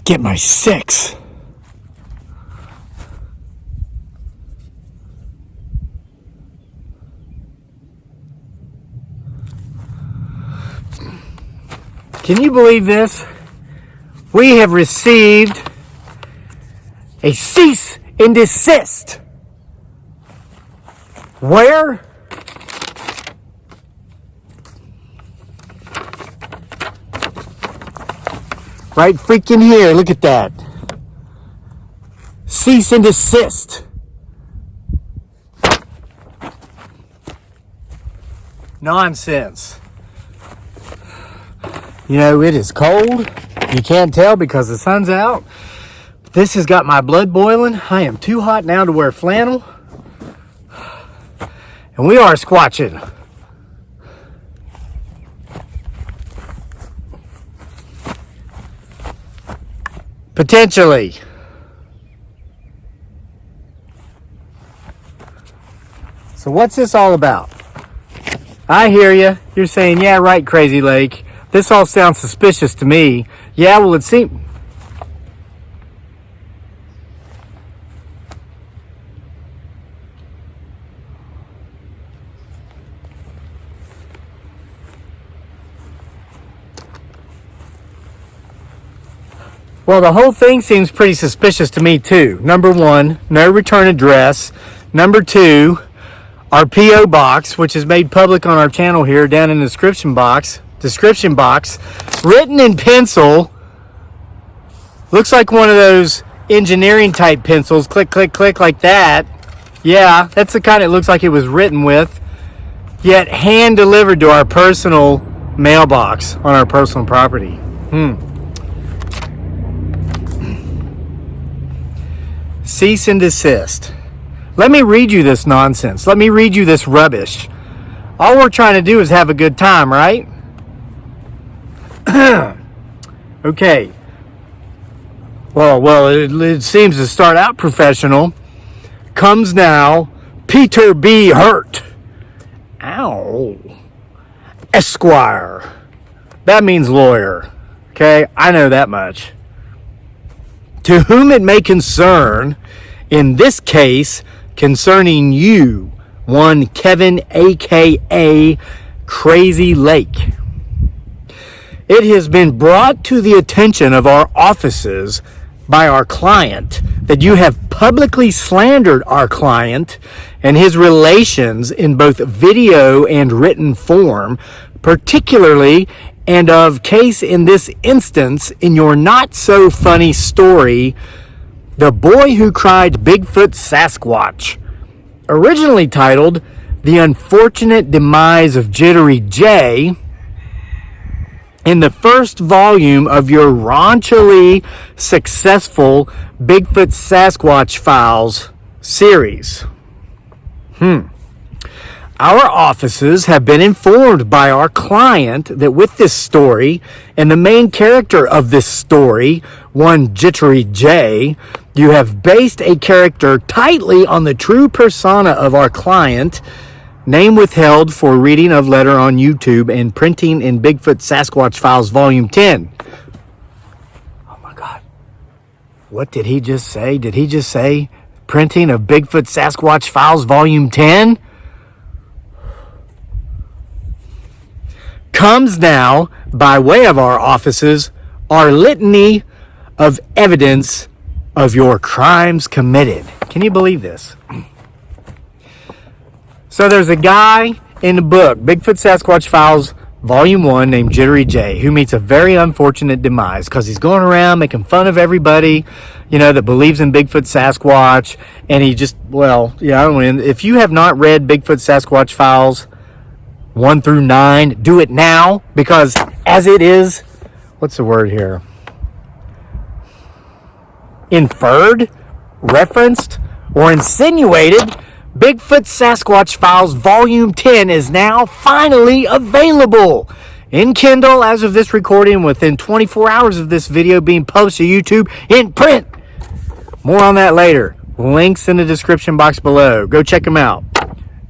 get my 6. Can you believe this? We have received a cease and desist. Where? Right freaking here. Look at that. Cease and desist. Nonsense. You know, it is cold. You can't tell because the sun's out. This has got my blood boiling. I am too hot now to wear flannel. And we are squatching. Potentially. So what's this all about? I hear you. You're saying, yeah, right, Crazy Lake. This all sounds suspicious to me. Yeah, well, it seems... Well, the whole thing seems pretty suspicious to me, too. Number 1, no return address. Number 2, our P.O. box, which is made public on our channel here, down in the description box, written in pencil. Looks like one of those engineering type pencils. Click, click, click, like that. Yeah, that's the kind it looks like it was written with. Yet hand delivered to our personal mailbox on our personal property. Cease and desist. Let me read you this nonsense. Let me read you this rubbish. All we're trying to do is have a good time, right? Okay. Well, it seems to start out professional. Comes now, Peter B. Hurt. Ow. Esquire. That means lawyer. Okay, I know that much. To whom it may concern, in this case, concerning you, one Kevin, a.k.a. Crazy Lake. It has been brought to the attention of our offices by our client that you have publicly slandered our client and his relations in both video and written form, particularly and of case in this instance in your not so funny story, The Boy Who Cried Bigfoot Sasquatch, originally titled The Unfortunate Demise of Jittery J, in the first volume of your raunchily successful Bigfoot Sasquatch Files series. Our offices have been informed by our client that with this story and the main character of this story, one Jittery J, you have based a character tightly on the true persona of our client, name withheld for reading of letter on YouTube and printing in Bigfoot Sasquatch Files Volume 10. Oh my God. What did he just say? Did he just say printing of Bigfoot Sasquatch Files Volume 10? Comes now, by way of our offices, our litany of evidence of your crimes committed. Can you believe this? So there's a guy in the book, Bigfoot Sasquatch Files Volume 1, named Jittery J, who meets a very unfortunate demise because he's going around making fun of everybody, you know, that believes in Bigfoot Sasquatch. And he just, well, yeah, I don't know. If you have not read Bigfoot Sasquatch Files 1 through 9, do it now, because as it is, what's the word here? Inferred, referenced, or insinuated, Bigfoot Sasquatch Files Volume 10 is now finally available in Kindle as of this recording, within 24 hours of this video being posted to YouTube, in print. More on that later. Links in the description box below. Go check them out.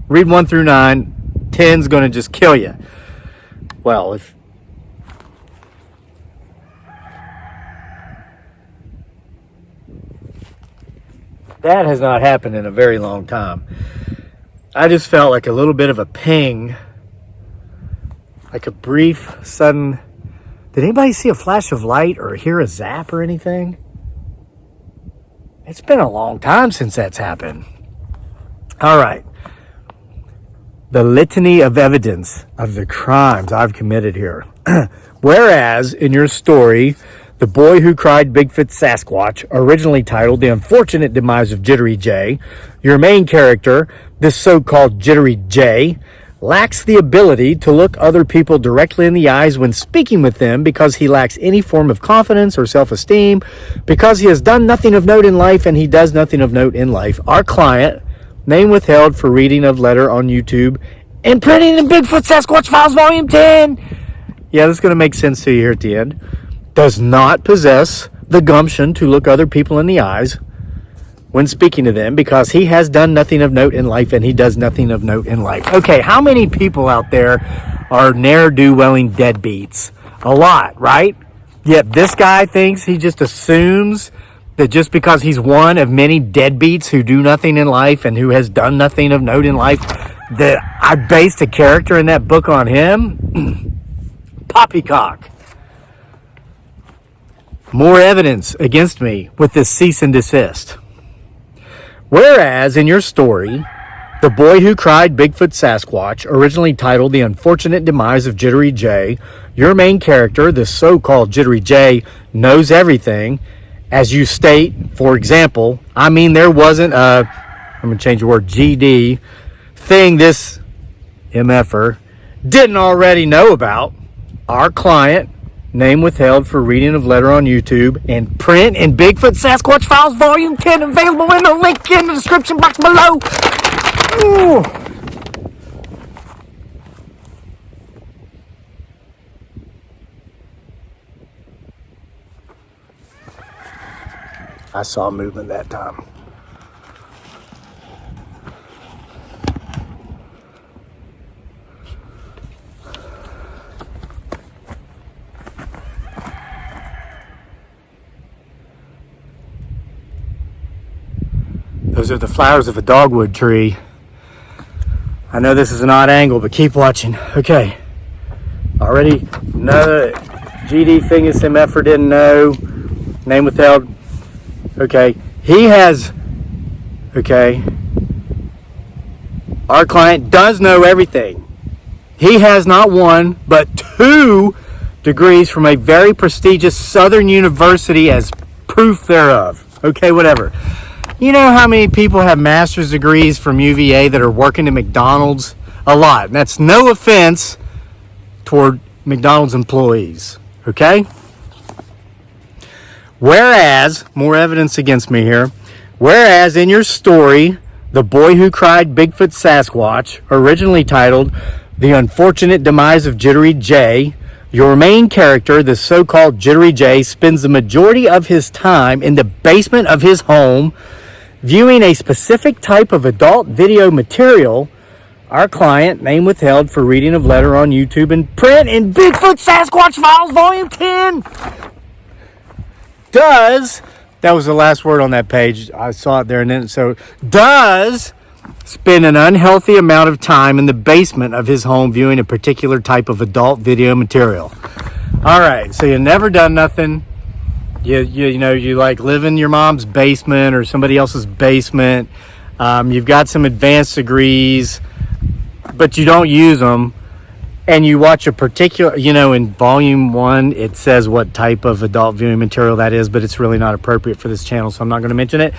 Read 1 through 9. 10's going to just kill you. Well, if That has not happened in a very long time. I just felt like a little bit of a ping, like a brief, sudden... Did anybody see a flash of light or hear a zap or anything? It's been a long time since that's happened. All right. The litany of evidence of the crimes I've committed here. Whereas, in your story, The Boy Who Cried Bigfoot Sasquatch, originally titled The Unfortunate Demise of Jittery J, your main character, this so-called Jittery J, lacks the ability to look other people directly in the eyes when speaking with them because he lacks any form of confidence or self-esteem, because he has done nothing of note in life and he does nothing of note in life. Our client, name withheld for reading of letter on YouTube and printing in Bigfoot Sasquatch Files Volume 10. Yeah, this is going to make sense to you here at the end. Does not possess the gumption to look other people in the eyes when speaking to them because he has done nothing of note in life and he does nothing of note in life. Okay, how many people out there are ne'er-do-welling deadbeats? A lot, right? Yet this guy thinks, he just assumes that just because he's one of many deadbeats who do nothing in life and who has done nothing of note in life, that I based a character in that book on him? Poppycock. More evidence against me with this cease and desist. Whereas in your story, The Boy Who Cried Bigfoot Sasquatch, originally titled The Unfortunate Demise of Jittery J, your main character, the so-called Jittery J, knows everything. As you state, for example, I mean, there wasn't a, I'm going to change the word, GD, thing this MFer didn't already know about. Our client, name withheld for reading of letter on YouTube, and print in Bigfoot Sasquatch Files Volume 10, available in the link in the description box below. Ooh. I saw movement that time. Those are the flowers of a dogwood tree. I know this is an odd angle, but keep watching. Okay. Already another GD thing is MFer didn't know. Name withheld. Okay. He has, okay. Our client does know everything. He has not one, but 2 degrees from a very prestigious Southern university as proof thereof. Okay, whatever. You know how many people have master's degrees from UVA that are working at McDonald's? A lot. And that's no offense toward McDonald's employees. Okay? Whereas, more evidence against me here. Whereas in your story, The Boy Who Cried Bigfoot Sasquatch, originally titled The Unfortunate Demise of Jittery J, your main character, the so-called Jittery J, spends the majority of his time in the basement of his home viewing a specific type of adult video material. Our client, name withheld for reading of letter on YouTube and print in Bigfoot Sasquatch Files Volume 10, does, that was the last word on that page, I saw it there, and then, so, does spend an unhealthy amount of time in the basement of his home viewing a particular type of adult video material. All right, so you've never done nothing. You know, you like live in your mom's basement or somebody else's basement. You've got some advanced degrees, but you don't use them. And you watch a particular, you know, in volume 1, it says what type of adult viewing material that is, but it's really not appropriate for this channel, so I'm not going to mention it.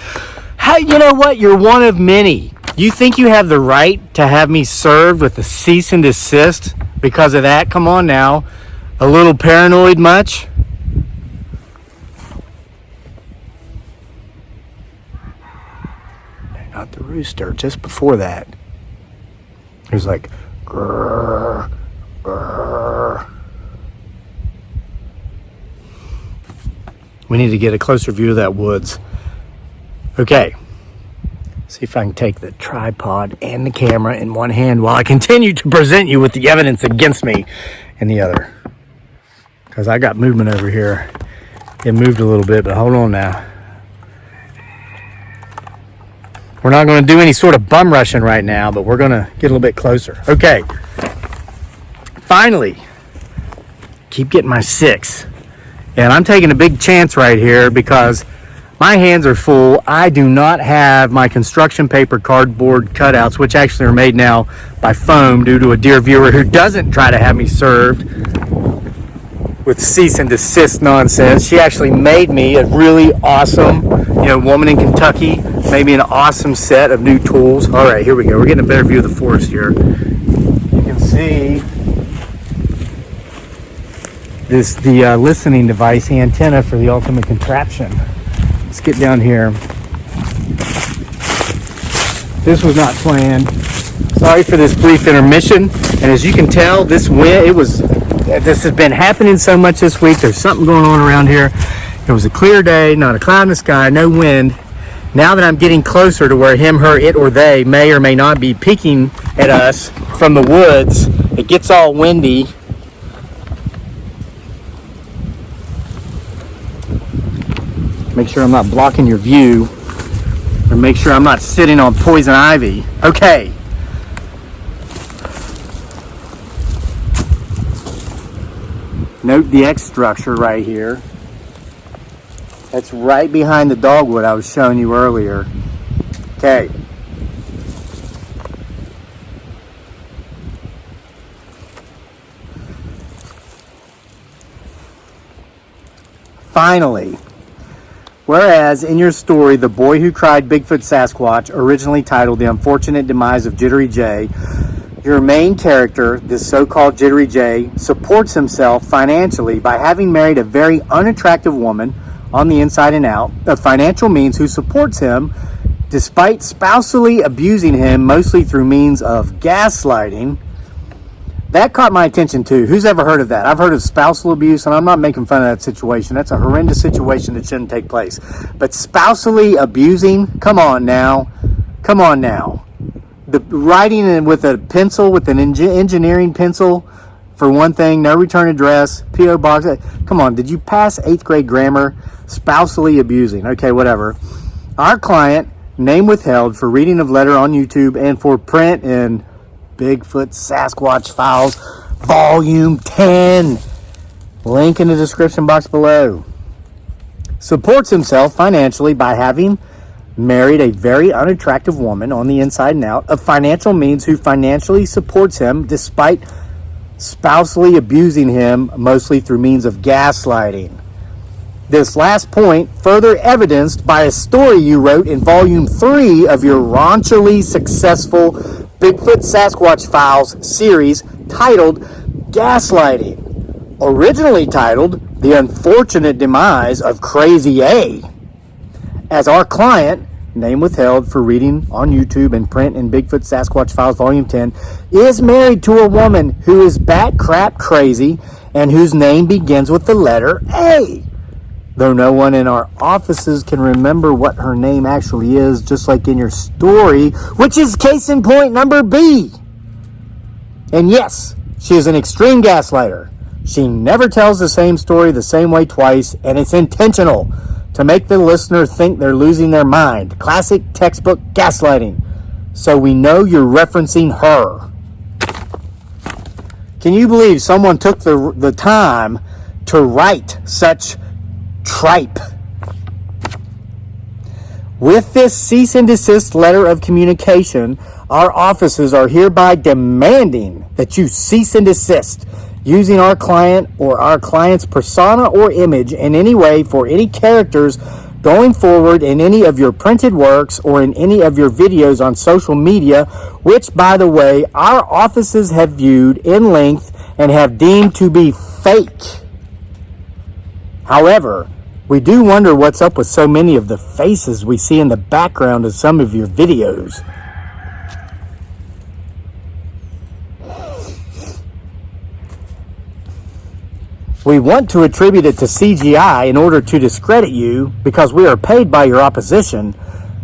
Hey, you know what? You're one of many. You think you have the right to have me served with a cease and desist because of that? Come on now. A little paranoid much? Not the rooster, just before that. He was like, grrr, grrr. We need to get a closer view of that woods. Okay. See if I can take the tripod and the camera in one hand while I continue to present you with the evidence against me in the other. Because I got movement over here. It moved a little bit, but hold on now. We're not going to do any sort of bum rushing right now, but we're going to get a little bit closer. Okay. Finally, keep getting my 6. And I'm taking a big chance right here because my hands are full. I do not have my construction paper cardboard cutouts, which actually are made now by foam due to a dear viewer who doesn't try to have me served with cease and desist nonsense. She actually made me a really awesome, woman in Kentucky made me an awesome set of new tools. All right, here we go. We're getting a better view of the forest here. You can see the listening device antenna for the ultimate contraption. Let's get down here. This was not planned. Sorry for this brief intermission. And as you can tell, this has been happening so much this week. There's something going on around here. It was a clear day, not a cloud in the sky, no wind. Now that I'm getting closer to where him, her, it, or they may or may not be peeking at us from the woods, it gets all windy. Make sure I'm not blocking your view, or make sure I'm not sitting on poison ivy. Okay. Note the X structure right here. That's right behind the dogwood I was showing you earlier. Okay. Finally. Whereas in your story, The Boy Who Cried Bigfoot Sasquatch, originally titled The Unfortunate Demise of Jittery J, your main character, this so-called Jittery J, supports himself financially by having married a very unattractive woman on the inside and out of financial means who supports him despite spousally abusing him, mostly through means of gaslighting. That caught my attention too. Who's ever heard of that? I've heard of spousal abuse, and I'm not making fun of that situation. That's a horrendous situation that shouldn't take place. But spousally abusing? Come on now. Come on now. The writing with a pencil, with an engineering pencil, for one thing, no return address, P.O. box. Come on, did you pass 8th grade grammar? Spousally abusing. Okay, whatever. Our client, name withheld for reading of letter on YouTube and for print in Bigfoot Sasquatch Files Volume 10. Link in the description box below. Supports himself financially by having married a very unattractive woman on the inside and out of financial means who financially supports him despite spousally abusing him, mostly through means of gaslighting. This last point further evidenced by a story you wrote in Volume 3 of your raunchily successful Bigfoot Sasquatch Files series titled Gaslighting, originally titled The Unfortunate Demise of Crazy A. As our client, name withheld for reading on YouTube and print in Bigfoot Sasquatch Files Volume 10, is married to a woman who is bat crap crazy and whose name begins with the letter A. Though no one in our offices can remember what her name actually is, just like in your story, which is case in point number B. And yes, she is an extreme gaslighter. She never tells the same story the same way twice, and it's intentional to make the listener think they're losing their mind. Classic textbook gaslighting. So we know you're referencing her. Can you believe someone took the time to write such tripe? With this cease and desist letter of communication, our offices are hereby demanding that you cease and desist using our client or our client's persona or image in any way for any characters going forward in any of your printed works or in any of your videos on social media, which, by the way, our offices have viewed in length and have deemed to be fake. However, we do wonder what's up with so many of the faces we see in the background of some of your videos. We want to attribute it to CGI in order to discredit you because we are paid by your opposition,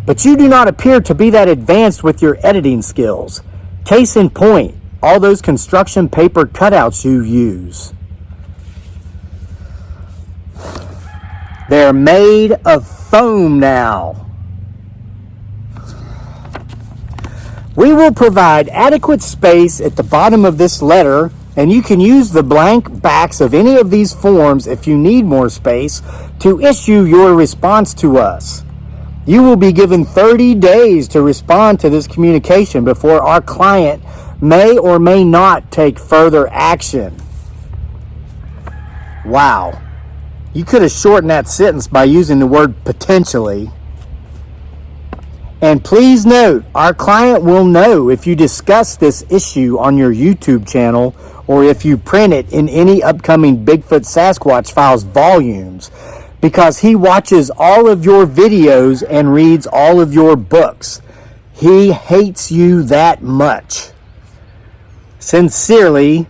but you do not appear to be that advanced with your editing skills. Case in point, all those construction paper cutouts you use. They're made of foam now. We will provide adequate space at the bottom of this letter, and you can use the blank backs of any of these forms if you need more space to issue your response to us. You will be given 30 days to respond to this communication before our client may or may not take further action. Wow. You could have shortened that sentence by using the word potentially. And please note, our client will know if you discuss this issue on your YouTube channel or if you print it in any upcoming Bigfoot Sasquatch Files volumes, because he watches all of your videos and reads all of your books. He hates you that much. Sincerely,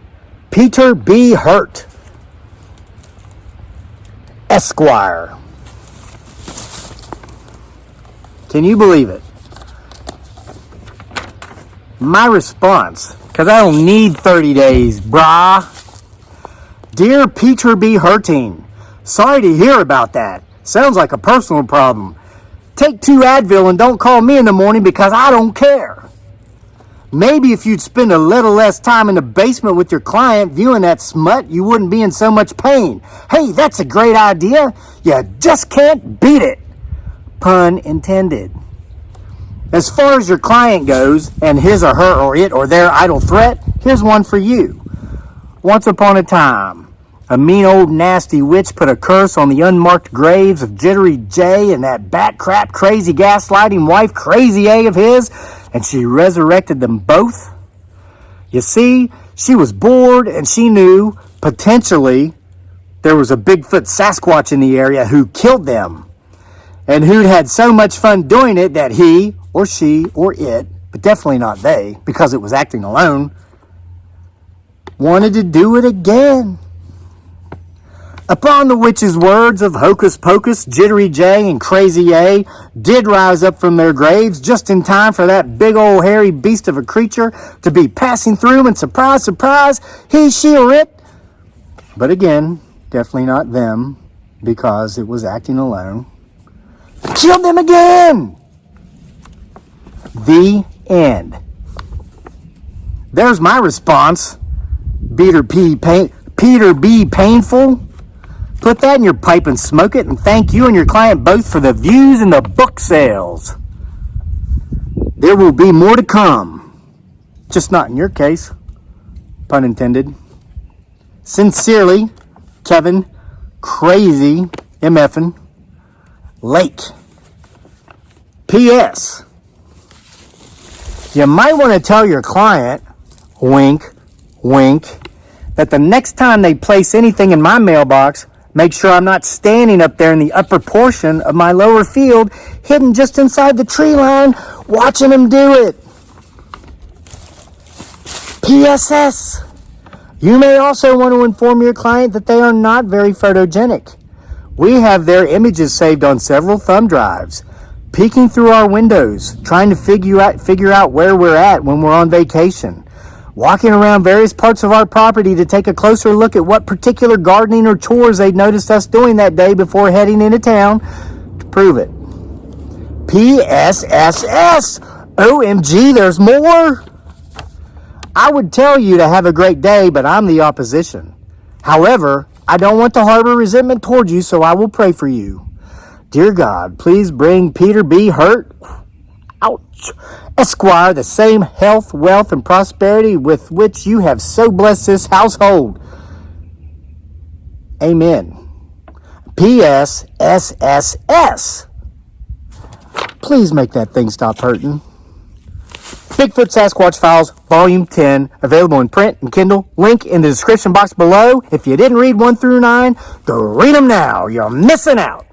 Peter B. Hurt, Esquire. Can you believe it? My response, because I don't need 30 days, brah. Dear Peter B. Hurting, sorry to hear about that. Sounds like a personal problem. Take 2 Advil and don't call me in the morning because I don't care. Maybe if you'd spend a little less time in the basement with your client viewing that smut, you wouldn't be in so much pain. Hey, that's a great idea. You just can't beat it. Pun intended. As far as your client goes, and his or her or it or their idle threat, here's one for you. Once upon a time, a mean old nasty witch put a curse on the unmarked graves of Jittery J and that bat crap crazy gaslighting wife Crazy A of his, and she resurrected them both. You see, she was bored and she knew, potentially, there was a Bigfoot Sasquatch in the area who killed them, and who'd had so much fun doing it that he or she or it, but definitely not they, because it was acting alone, wanted to do it again. Upon the witch's words of Hocus Pocus, Jittery J and Crazy A did rise up from their graves just in time for that big old hairy beast of a creature to be passing through, and surprise, surprise, he, she, or it, but again, definitely not them, because it was acting alone, killed them again. The end. There's my response. Peter B. Painful. Put that in your pipe and smoke it, and thank you and your client both for the views and the book sales. There will be more to come. Just not in your case. Pun intended. Sincerely, Kevin Crazy MFN Lake. P.S. You might want to tell your client, wink, wink, that the next time they place anything in my mailbox, make sure I'm not standing up there in the upper portion of my lower field, hidden just inside the tree line, watching them do it. PSS. You may also want to inform your client that they are not very photogenic. We have their images saved on several thumb drives, peeking through our windows, trying to figure out where we're at when we're on vacation, walking around various parts of our property to take a closer look at what particular gardening or chores they'd noticed us doing that day before heading into town to prove it. PSSS! OMG, there's more! I would tell you to have a great day, but I'm the opposition. However, I don't want to harbor resentment toward you, so I will pray for you. Dear God, please bring Peter B. Hurt, ouch, Esquire, the same health, wealth, and prosperity with which you have so blessed this household. Amen. P.S. SSS. Please make that thing stop hurting. Bigfoot Sasquatch Files Volume 10, available in print and Kindle. Link in the description box below. If you didn't read 1 through 9, go read them now. You're missing out.